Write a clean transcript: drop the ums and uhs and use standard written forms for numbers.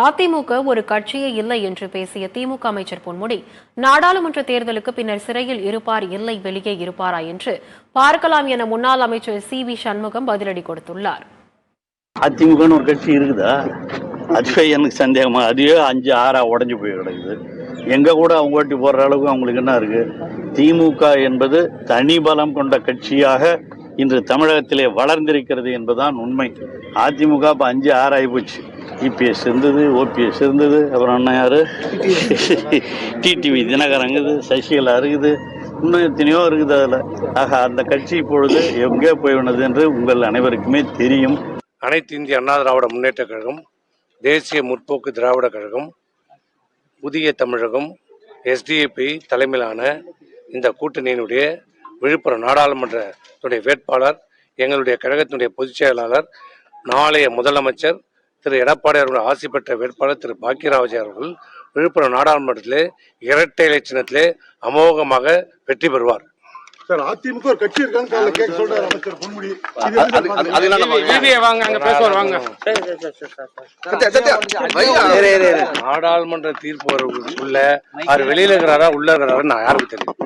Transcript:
அதிமுக ஒரு கட்சியே இல்லை என்று பேசிய திமுக அமைச்சர் பொன்முடி, நாடாளுமன்ற தேர்தலுக்கு பின்னர் சிறையில் இருப்பார் இல்லை வெளியே இருப்பாரா என்று பார்க்கலாம் என முன்னாள் அமைச்சர் சி.வி. சண்முகம் பதிலடி கொடுத்துள்ளார். அதிமுகன்னு ஒரு கட்சி இருக்குதா? அதுவே எனக்கு சந்தேகமா. அதுவே 5-6 உடஞ்சு போய் கிடக்குது. எங்க கூட அவங்க ஓட்டி போடுற அளவுக்கு அவங்களுக்கு என்ன இருக்கு? திமுக என்பது தனி பலம் கொண்ட கட்சியாக இன்று தமிழகத்திலே வளர்ந்திருக்கிறது என்பதுதான் உண்மை. அதிமுக இப்ப 5-6 ஆகி போச்சு. இபிஎஸ் இருந்தது, ஓபிஎஸ் இருந்தது, அப்புறம் என்ன யாரு டிடிவி தினகரன் இருக்குது, சசிகலா இருக்குது, இன்னும் எத்தனையோ இருக்குது. அதில் ஆக அந்த கட்சி இப்பொழுது எங்கே போய்வினது என்று உங்கள் அனைவருக்குமே தெரியும். அனைத்து இந்திய அண்ணா திராவிட முன்னேற்ற கழகம், தேசிய முற்போக்கு திராவிட கழகம், புதிய தமிழகம், எஸ்டிஏபி தலைமையிலான இந்த கூட்டணியினுடைய விழுப்புரம் நாடாளுமன்றத்துடைய வேட்பாளர், எங்களுடைய கழகத்தினுடைய பொதுச் செயலாளர், நாளைய முதலமைச்சர் திரு எடப்பாடி அவர்கள் ஆசி பெற்ற வேட்பாளர் திரு பாக்கியராஜ் அவர்கள் விழுப்புரம் நாடாளுமன்றத்திலே இரட்டை இலை சின்னத்திலே அமோகமாக வெற்றி பெறுவார். சார், அதிமுக ஒரு கட்சி இருக்கான்னு கேட்க சொல்றாரு அமைச்சர் பொன்முடி. நாடாளுமன்ற தீர்ப்பு உள்ள அவர் வெளியில இருக்கிறாரா உள்ள இருக்கிறாரா நான் யாருக்கு தெரியும்.